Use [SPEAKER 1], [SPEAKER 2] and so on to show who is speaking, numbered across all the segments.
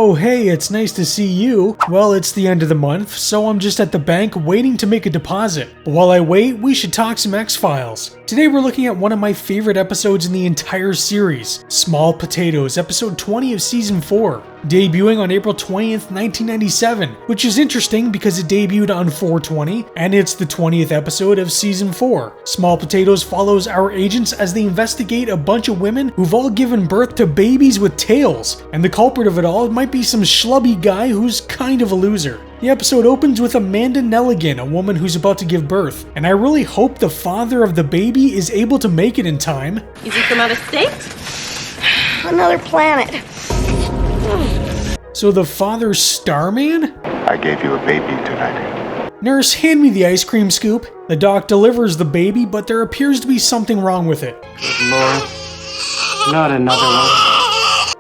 [SPEAKER 1] Oh hey, it's nice to see you. Well, it's the end of the month, so I'm just at the bank waiting to make a deposit. But while I wait, we should talk some X-Files. Today we're looking at one of my favorite episodes in the entire series, Small Potatoes, episode 20 of season 4, debuting on April 20th, 1997, which is interesting because it debuted on 4/20, and it's the 20th episode of season 4. Small Potatoes follows our agents as they investigate a bunch of women who've all given birth to babies with tails, and the culprit of it all might be some schlubby guy who's kind of a loser. The episode opens with Amanda Nelligan, a woman who's about to give birth, and I really hope the father of the baby is able to make it in time.
[SPEAKER 2] Is he from out of state?
[SPEAKER 3] Another planet.
[SPEAKER 1] So the father's Starman?
[SPEAKER 4] I gave you a baby tonight.
[SPEAKER 1] Nurse, hand me the ice cream scoop. The doc delivers the baby, but there appears to be something wrong with it.
[SPEAKER 5] Good Lord. Not another one.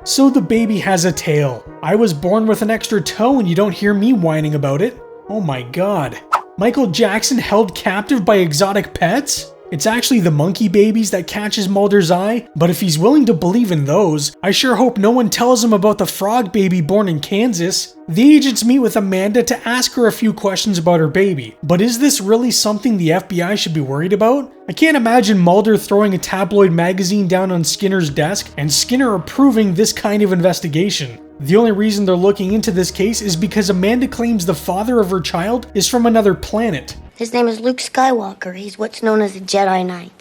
[SPEAKER 1] So the baby has a tail. I was born with an extra toe and you don't hear me whining about it. Oh my god. Michael Jackson held captive by exotic pets? It's actually the monkey babies that catches Mulder's eye, but if he's willing to believe in those, I sure hope no one tells him about the frog baby born in Kansas. The agents meet with Amanda to ask her a few questions about her baby, but is this really something the FBI should be worried about? I can't imagine Mulder throwing a tabloid magazine down on Skinner's desk and Skinner approving this kind of investigation. The only reason they're looking into this case is because Amanda claims the father of her child is from another planet.
[SPEAKER 3] His name is Luke Skywalker. He's what's known as a Jedi Knight.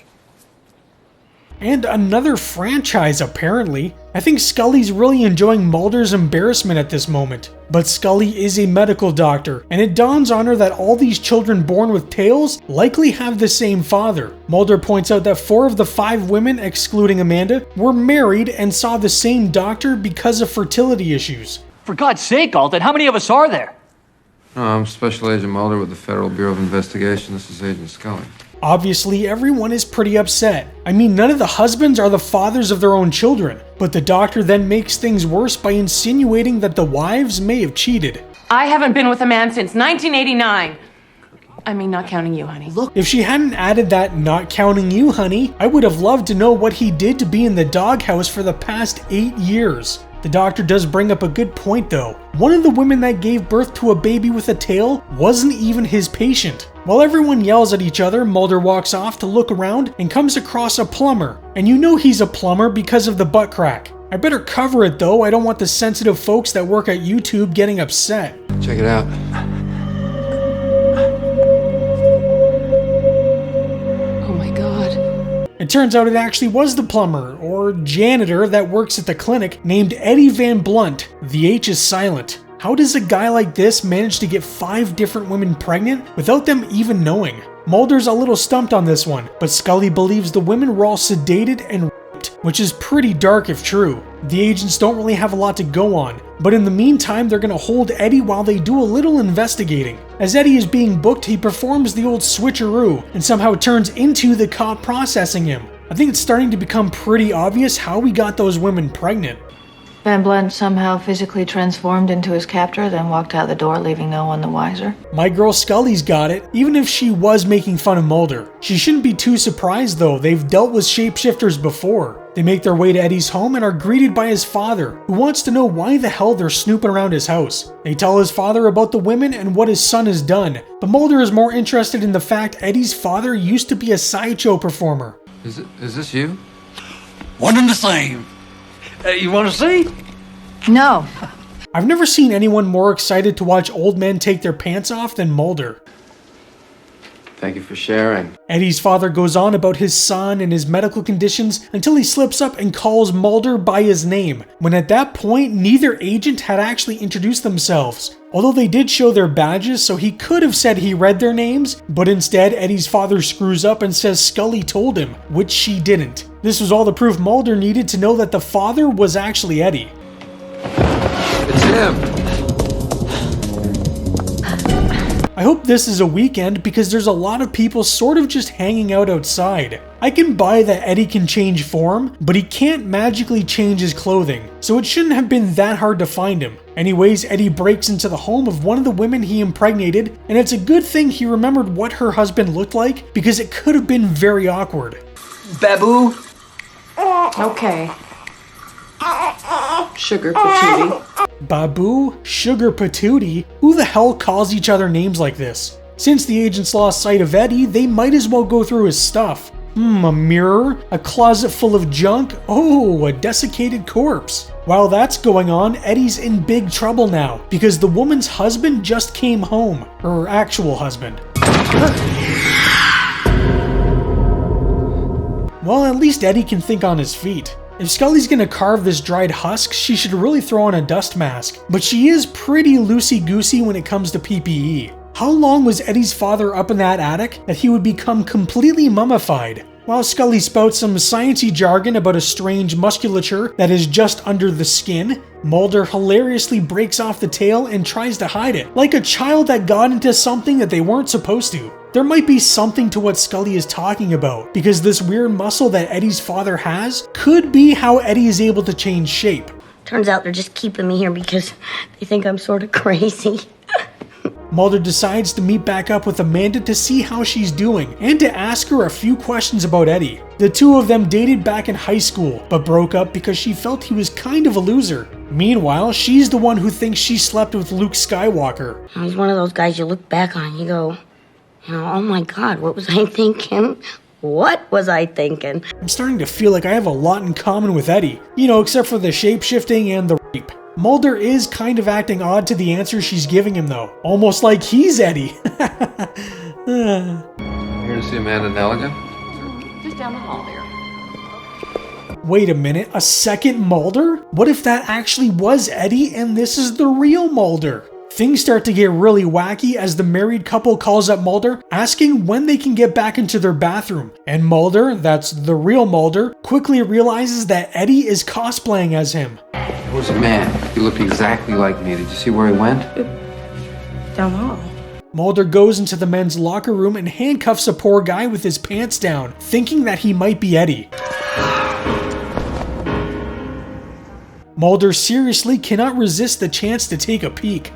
[SPEAKER 1] And another franchise, apparently. I think Scully's really enjoying Mulder's embarrassment at this moment. But Scully is a medical doctor, and it dawns on her that all these children born with tails likely have the same father. Mulder points out that 4 of the 5 women, excluding Amanda, were married and saw the same doctor because of fertility issues.
[SPEAKER 6] For God's sake, Alden, how many of us are there?
[SPEAKER 7] No, I'm Special Agent Mulder with the Federal Bureau of Investigation. This is Agent Scully.
[SPEAKER 1] Obviously, everyone is pretty upset. I mean, none of the husbands are the fathers of their own children, but the doctor then makes things worse by insinuating that the wives may have cheated.
[SPEAKER 2] I haven't been with a man since 1989. I mean, not counting you, honey. Look.
[SPEAKER 1] If she hadn't added that "not counting you, honey," I would have loved to know what he did to be in the doghouse for the past 8 years. The doctor does bring up a good point though. One of the women that gave birth to a baby with a tail wasn't even his patient. While everyone yells at each other, Mulder walks off to look around and comes across a plumber. And you know he's a plumber because of the butt crack. I better cover it though, I don't want the sensitive folks that work at YouTube getting upset.
[SPEAKER 7] Check it out.
[SPEAKER 2] Oh my god.
[SPEAKER 1] It turns out it actually was the plumber, or janitor, that works at the clinic named Eddie Van Blunt. The H is silent. How does a guy like this manage to get 5 different women pregnant without them even knowing? Mulder's a little stumped on this one, but Scully believes the women were all sedated and raped, which is pretty dark if true. The agents don't really have a lot to go on, but in the meantime they're gonna hold Eddie while they do a little investigating. As Eddie is being booked, he performs the old switcheroo and somehow turns into the cop processing him. I think it's starting to become pretty obvious how we got those women pregnant.
[SPEAKER 8] Van Blunt somehow physically transformed into his captor, then walked out the door, leaving no one the wiser.
[SPEAKER 1] My girl Scully's got it, even if she was making fun of Mulder. She shouldn't be too surprised though, they've dealt with shapeshifters before. They make their way to Eddie's home and are greeted by his father, who wants to know why the hell they're snooping around his house. They tell his father about the women and what his son has done, but Mulder is more interested in the fact Eddie's father used to be a sideshow performer.
[SPEAKER 7] Is this you?
[SPEAKER 6] One and the same. You want to see?
[SPEAKER 8] No.
[SPEAKER 1] I've never seen anyone more excited to watch old men take their pants off than Mulder.
[SPEAKER 7] Thank you for sharing.
[SPEAKER 1] Eddie's father goes on about his son and his medical conditions until he slips up and calls Mulder by his name, when at that point neither agent had actually introduced themselves. Although they did show their badges, so he could have said he read their names, but instead Eddie's father screws up and says Scully told him, which she didn't. This was all the proof Mulder needed to know that the father was actually Eddie.
[SPEAKER 7] It's him.
[SPEAKER 1] I hope this is a weekend because there's a lot of people sort of just hanging out outside. I can buy that Eddie can change form, but he can't magically change his clothing, so it shouldn't have been that hard to find him. Anyways, Eddie breaks into the home of one of the women he impregnated, and it's a good thing he remembered what her husband looked like because it could have been very awkward.
[SPEAKER 6] Babu?
[SPEAKER 2] Okay. Sugar patootie.
[SPEAKER 1] Babu? Sugar Patootie? Who the hell calls each other names like this? Since the agents lost sight of Eddie, they might as well go through his stuff. A mirror? A closet full of junk? Oh, a desiccated corpse. While that's going on, Eddie's in big trouble now, because the woman's husband just came home. Her actual husband. Well, at least Eddie can think on his feet. If Scully's gonna carve this dried husk, she should really throw on a dust mask. But she is pretty loosey-goosey when it comes to PPE. How long was Eddie's father up in that attic that he would become completely mummified? While Scully spouts some sciencey jargon about a strange musculature that is just under the skin, Mulder hilariously breaks off the tail and tries to hide it, like a child that got into something that they weren't supposed to. There might be something to what Scully is talking about, because this weird muscle that Eddie's father has could be how Eddie is able to change shape.
[SPEAKER 3] Turns out they're just keeping me here because they think I'm sort of crazy.
[SPEAKER 1] Mulder decides to meet back up with Amanda to see how she's doing and to ask her a few questions about Eddie. The two of them dated back in high school, but broke up because she felt he was kind of a loser. Meanwhile, she's the one who thinks she slept with Luke Skywalker.
[SPEAKER 3] He's one of those guys you look back on and you go, oh my God, what was I thinking? What was I thinking?
[SPEAKER 1] I'm starting to feel like I have a lot in common with Eddie, except for the shape-shifting and the rape. Mulder is kind of acting odd to the answers she's giving him though, almost like he's Eddie.
[SPEAKER 7] Here to see Amanda Nelligan?
[SPEAKER 2] Just down the hall there.
[SPEAKER 1] Wait a minute, a second Mulder? What if that actually was Eddie and this is the real Mulder? Things start to get really wacky as the married couple calls up Mulder, asking when they can get back into their bathroom. And Mulder, that's the real Mulder, quickly realizes that Eddie is cosplaying as him.
[SPEAKER 7] There was a man. He looked exactly like me. Did you see where he went?
[SPEAKER 3] Down the hall.
[SPEAKER 1] Mulder goes into the men's locker room and handcuffs a poor guy with his pants down, thinking that he might be Eddie. Mulder seriously cannot resist the chance to take a peek.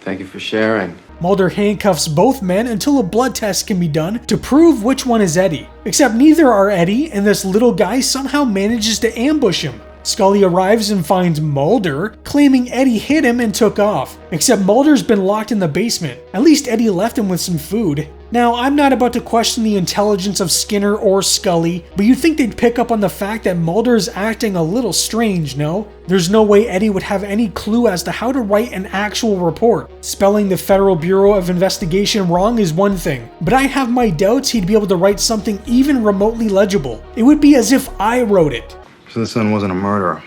[SPEAKER 7] Thank you for sharing.
[SPEAKER 1] Mulder handcuffs both men until a blood test can be done to prove which one is Eddie. Except neither are Eddie, and this little guy somehow manages to ambush him. Scully arrives and finds Mulder, claiming Eddie hit him and took off. Except Mulder's been locked in the basement. At least Eddie left him with some food. Now, I'm not about to question the intelligence of Skinner or Scully, but you'd think they'd pick up on the fact that Mulder's acting a little strange, no? There's no way Eddie would have any clue as to how to write an actual report. Spelling the Federal Bureau of Investigation wrong is one thing, but I have my doubts he'd be able to write something even remotely legible. It would be as if I wrote it.
[SPEAKER 4] So the son wasn't a murderer,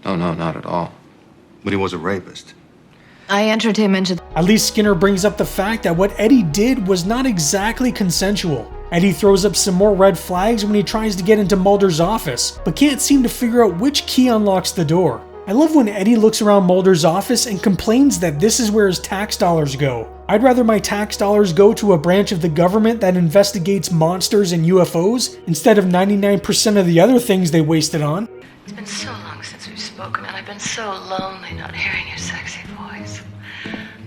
[SPEAKER 7] No, not at all.
[SPEAKER 4] but he was a rapist.
[SPEAKER 8] I entered him into.
[SPEAKER 1] At least Skinner brings up the fact that what Eddie did was not exactly consensual. Eddie throws up some more red flags when he tries to get into Mulder's office, but can't seem to figure out which key unlocks the door. I love when Eddie looks around Mulder's office and complains that this is where his tax dollars go. I'd rather my tax dollars go to a branch of the government that investigates monsters and UFOs instead of 99% of the other things they wasted on.
[SPEAKER 8] It's been so long since we've spoken, and I've been so lonely not hearing your sexy voice.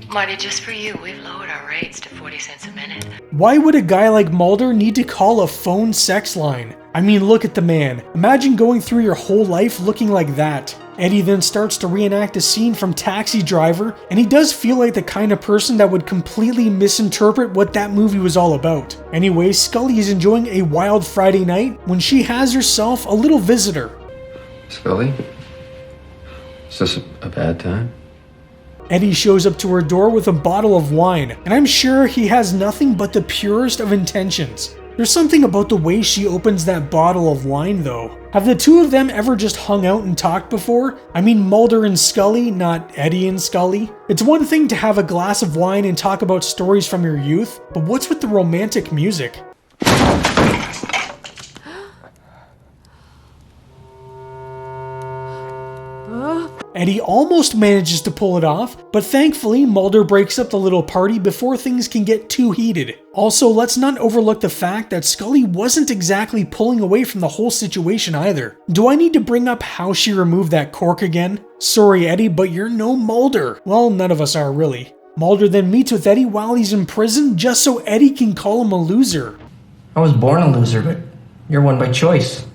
[SPEAKER 8] Marty, just for you, we've lowered our rates to 40 cents a minute.
[SPEAKER 1] Why would a guy like Mulder need to call a phone sex line? I mean, look at the man. Imagine going through your whole life looking like that. Eddie then starts to reenact a scene from Taxi Driver, and he does feel like the kind of person that would completely misinterpret what that movie was all about. Anyway, Scully is enjoying a wild Friday night when she has herself a little visitor.
[SPEAKER 7] Scully? Is this a bad time?
[SPEAKER 1] Eddie shows up to her door with a bottle of wine, and I'm sure he has nothing but the purest of intentions. There's something about the way she opens that bottle of wine though. Have the two of them ever just hung out and talked before? I mean Mulder and Scully, not Eddie and Scully. It's one thing to have a glass of wine and talk about stories from your youth, but what's with the romantic music? Eddie almost manages to pull it off, but thankfully Mulder breaks up the little party before things can get too heated. Also, let's not overlook the fact that Scully wasn't exactly pulling away from the whole situation either. Do I need to bring up how she removed that cork again? Sorry Eddie, but you're no Mulder. Well, none of us are really. Mulder then meets with Eddie while he's in prison just so Eddie can call him a loser.
[SPEAKER 9] I was born a loser, but you're one by choice.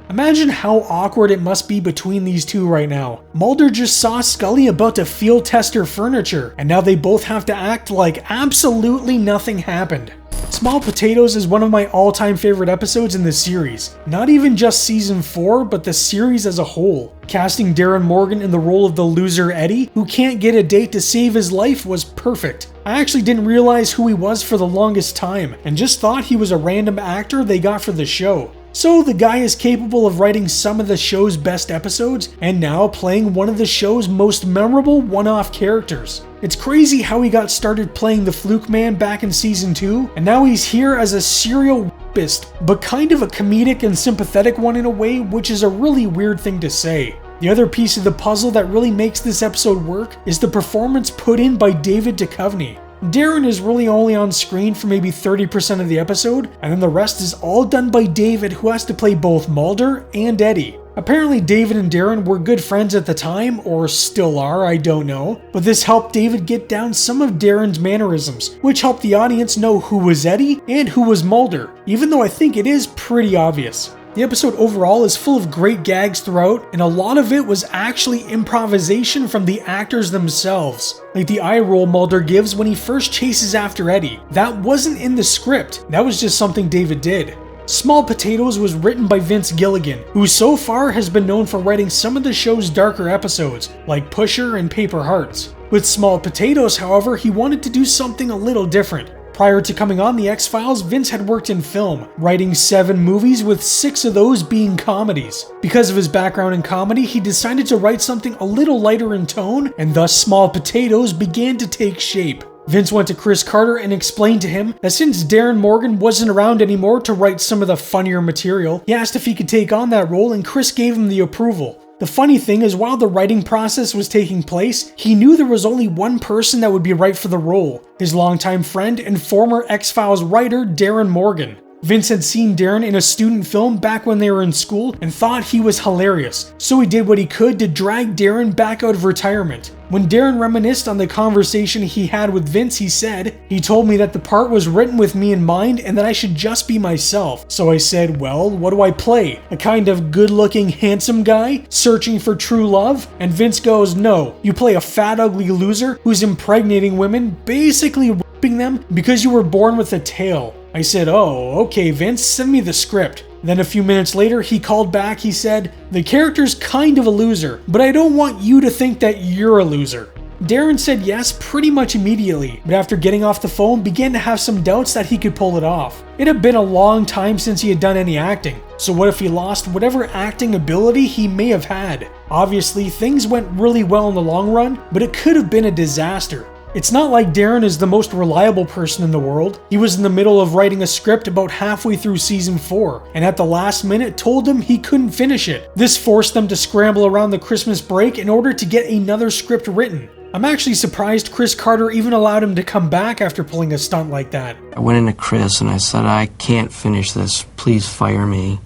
[SPEAKER 1] Imagine how awkward it must be between these two right now. Mulder just saw Scully about to field test her furniture, and now they both have to act like absolutely nothing happened. Small Potatoes is one of my all-time favorite episodes in the series. Not even just season 4, but the series as a whole. Casting Darren Morgan in the role of the loser Eddie, who can't get a date to save his life, was perfect. I actually didn't realize who he was for the longest time, and just thought he was a random actor they got for the show. So the guy is capable of writing some of the show's best episodes, and now playing one of the show's most memorable one-off characters. It's crazy how he got started playing the Fluke Man back in season 2, and now he's here as a serial rapist, but kind of a comedic and sympathetic one in a way, which is a really weird thing to say. The other piece of the puzzle that really makes this episode work is the performance put in by David Duchovny. Darren is really only on screen for maybe 30% of the episode, and then the rest is all done by David, who has to play both Mulder and Eddie. Apparently David and Darren were good friends at the time, or still are, I don't know, but this helped David get down some of Darren's mannerisms, which helped the audience know who was Eddie and who was Mulder, even though I think it is pretty obvious. The episode overall is full of great gags throughout, and a lot of it was actually improvisation from the actors themselves. Like the eye roll Mulder gives when he first chases after Eddie. That wasn't in the script, that was just something David did. Small Potatoes was written by Vince Gilligan, who so far has been known for writing some of the show's darker episodes, like Pusher and Paper Hearts. With Small Potatoes, however, he wanted to do something a little different. Prior to coming on The X-Files, Vince had worked in film, writing 7 movies with 6 of those being comedies. Because of his background in comedy, he decided to write something a little lighter in tone, and thus Small Potatoes began to take shape. Vince went to Chris Carter and explained to him that since Darren Morgan wasn't around anymore to write some of the funnier material, he asked if he could take on that role, and Chris gave him the approval. The funny thing is, while the writing process was taking place, he knew there was only one person that would be right for the role, his longtime friend and former X-Files writer, Darren Morgan. Vince had seen Darren in a student film back when they were in school and thought he was hilarious, so he did what he could to drag Darren back out of retirement. When Darren reminisced on the conversation he had with Vince, he said, "He told me that the part was written with me in mind and that I should just be myself. So I said, well, what do I play? A kind of good-looking, handsome guy searching for true love?" And Vince goes, "No, you play a fat, ugly loser who's impregnating women, basically raping them because you were born with a tail." I said, "Oh, okay, Vince, send me the script." Then a few minutes later, he called back. He said, "The character's kind of a loser, but I don't want you to think that you're a loser." Darren said yes pretty much immediately, but after getting off the phone, began to have some doubts that he could pull it off. It had been a long time since he had done any acting, so what if he lost whatever acting ability he may have had? Obviously, things went really well in the long run, but it could have been a disaster. It's not like Darren is the most reliable person in the world. He was in the middle of writing a script about halfway through season 4, and at the last minute told him he couldn't finish it. This forced them to scramble around the Christmas break in order to get another script written. I'm actually surprised Chris Carter even allowed him to come back after pulling a stunt like that.
[SPEAKER 9] I went into Chris and I said, "I can't finish this, please fire me."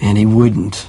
[SPEAKER 9] And he wouldn't.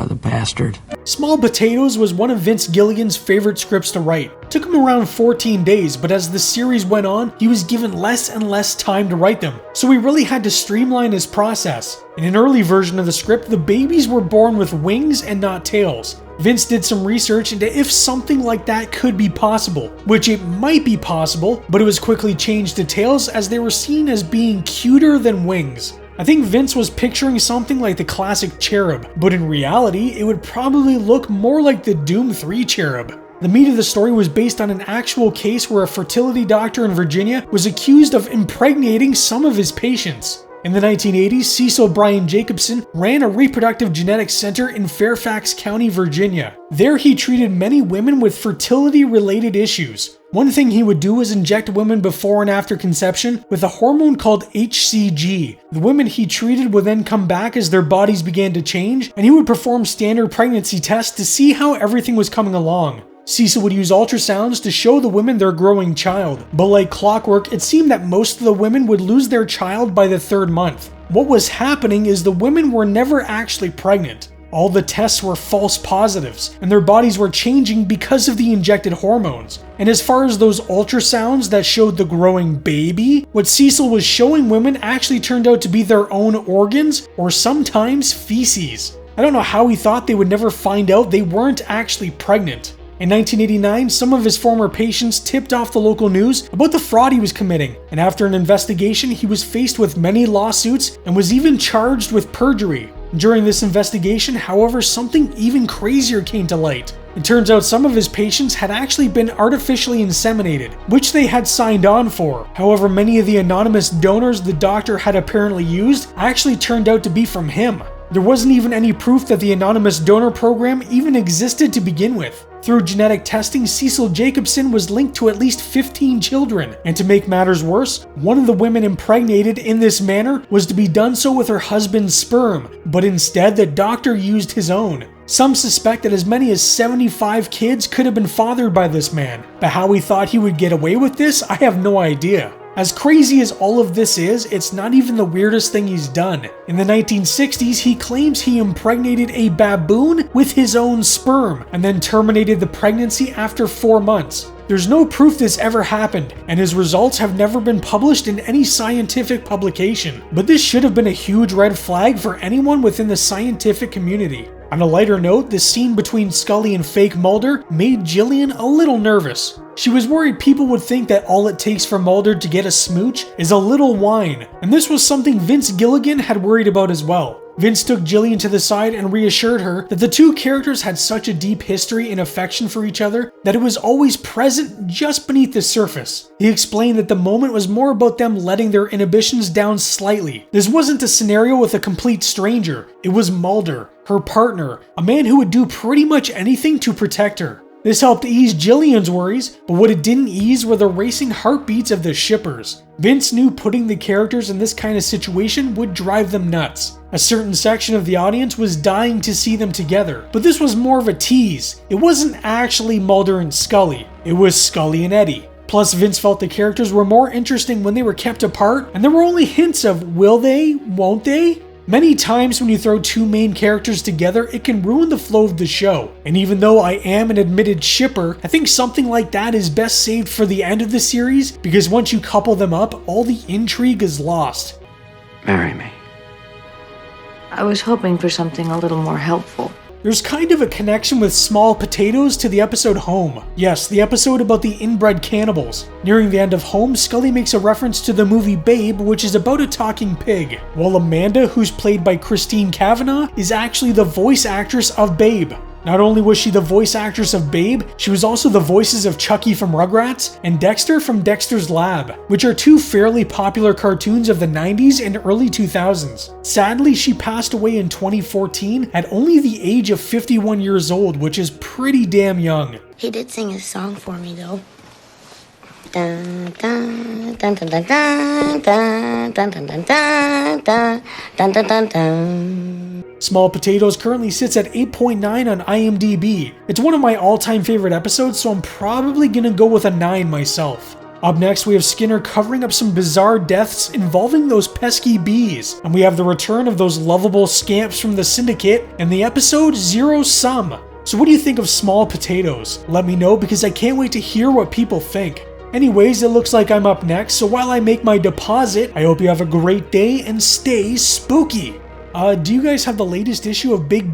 [SPEAKER 9] The bastard.
[SPEAKER 1] Small Potatoes was one of Vince Gilligan's favorite scripts to write. It took him around 14 days, but as the series went on, he was given less and less time to write them, so he really had to streamline his process. In an early version of the script, the babies were born with wings and not tails. Vince did some research into if something like that could be possible, which it might be possible, but it was quickly changed to tails as they were seen as being cuter than wings. I think Vince was picturing something like the classic cherub, but in reality, it would probably look more like the Doom 3 cherub. The meat of the story was based on an actual case where a fertility doctor in Virginia was accused of impregnating some of his patients. In the 1980s, Cecil Brian Jacobson ran a reproductive genetics center in Fairfax County, Virginia. There he treated many women with fertility-related issues. One thing he would do was inject women before and after conception with a hormone called HCG. The women he treated would then come back as their bodies began to change, and he would perform standard pregnancy tests to see how everything was coming along. Cecil would use ultrasounds to show the women their growing child, but like clockwork, it seemed that most of the women would lose their child by the 3rd month. What was happening is the women were never actually pregnant. All the tests were false positives, and their bodies were changing because of the injected hormones. And as far as those ultrasounds that showed the growing baby, what Cecil was showing women actually turned out to be their own organs, or sometimes feces. I don't know how he thought they would never find out they weren't actually pregnant. In 1989, some of his former patients tipped off the local news about the fraud he was committing, and after an investigation, he was faced with many lawsuits and was even charged with perjury. During this investigation, however, something even crazier came to light. It turns out some of his patients had actually been artificially inseminated, which they had signed on for. However, many of the anonymous donors the doctor had apparently used actually turned out to be from him. There wasn't even any proof that the anonymous donor program even existed to begin with. Through genetic testing, Cecil Jacobson was linked to at least 15 children, and to make matters worse, one of the women impregnated in this manner was to be done so with her husband's sperm, but instead the doctor used his own. Some suspect that as many as 75 kids could have been fathered by this man, but how he thought he would get away with this, I have no idea. As crazy as all of this is, it's not even the weirdest thing he's done. In the 1960s, he claims he impregnated a baboon with his own sperm and then terminated the pregnancy after 4 months. There's no proof this ever happened, and his results have never been published in any scientific publication. But this should have been a huge red flag for anyone within the scientific community. On a lighter note, the scene between Scully and fake Mulder made Gillian a little nervous. She was worried people would think that all it takes for Mulder to get a smooch is a little wine, and this was something Vince Gilligan had worried about as well. Vince took Gillian to the side and reassured her that the two characters had such a deep history and affection for each other that it was always present just beneath the surface. He explained that the moment was more about them letting their inhibitions down slightly. This wasn't a scenario with a complete stranger, it was Mulder, her partner, a man who would do pretty much anything to protect her. This helped ease Gillian's worries, but what it didn't ease were the racing heartbeats of the shippers. Vince knew putting the characters in this kind of situation would drive them nuts. A certain section of the audience was dying to see them together, but this was more of a tease. It wasn't actually Mulder and Scully, it was Scully and Eddie. Plus, Vince felt the characters were more interesting when they were kept apart, and there were only hints of will they, won't they? Many times when you throw two main characters together, it can ruin the flow of the show. And even though I am an admitted shipper, I think something like that is best saved for the end of the series, because once you couple them up, all the intrigue is lost.
[SPEAKER 6] Marry me.
[SPEAKER 8] I was hoping for something a little more helpful.
[SPEAKER 1] There's kind of a connection with Small Potatoes to the episode Home. Yes, the episode about the inbred cannibals. Nearing the end of Home, Scully makes a reference to the movie Babe, which is about a talking pig, while Amanda, who's played by Christine Cavanaugh, is actually the voice actress of Babe. Not only was she the voice actress of Babe, she was also the voices of Chucky from Rugrats and Dexter from Dexter's Lab, which are two fairly popular cartoons of the 90s and early 2000s. Sadly, she passed away in 2014 at only the age of 51 years old, which is pretty damn young.
[SPEAKER 3] He did sing his song for me, though. Dun, dun, dun, dun, dun, dun, dun, dun, dun, dun, dun, dun, dun, dun, dun.
[SPEAKER 1] Small Potatoes currently sits at 8.9 on IMDb. It's one of my all-time favorite episodes, so I'm probably gonna go with a 9 myself. Up next, we have Skinner covering up some bizarre deaths involving those pesky bees, and we have the return of those lovable scamps from the Syndicate and the episode Zero Sum. So what do you think of Small Potatoes? Let me know, because I can't wait to hear what people think. Anyways, it looks like I'm up next, so while I make my deposit, I hope you have a great day and stay spooky. Do you guys have the latest issue of Big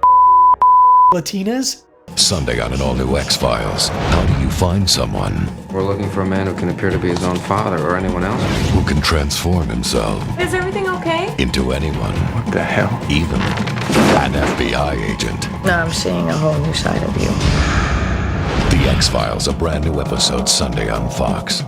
[SPEAKER 1] Latinas?
[SPEAKER 10] Sunday on an all-new X-Files. How do you find someone
[SPEAKER 7] We're looking for a man who can appear to be his own father or anyone else.
[SPEAKER 10] who can transform himself
[SPEAKER 2] Is everything okay?
[SPEAKER 10] into anyone?
[SPEAKER 6] What the hell?
[SPEAKER 10] Even an FBI agent.
[SPEAKER 8] Now I'm seeing a whole new side of you.
[SPEAKER 10] The X-Files, a brand new episode Sunday on Fox.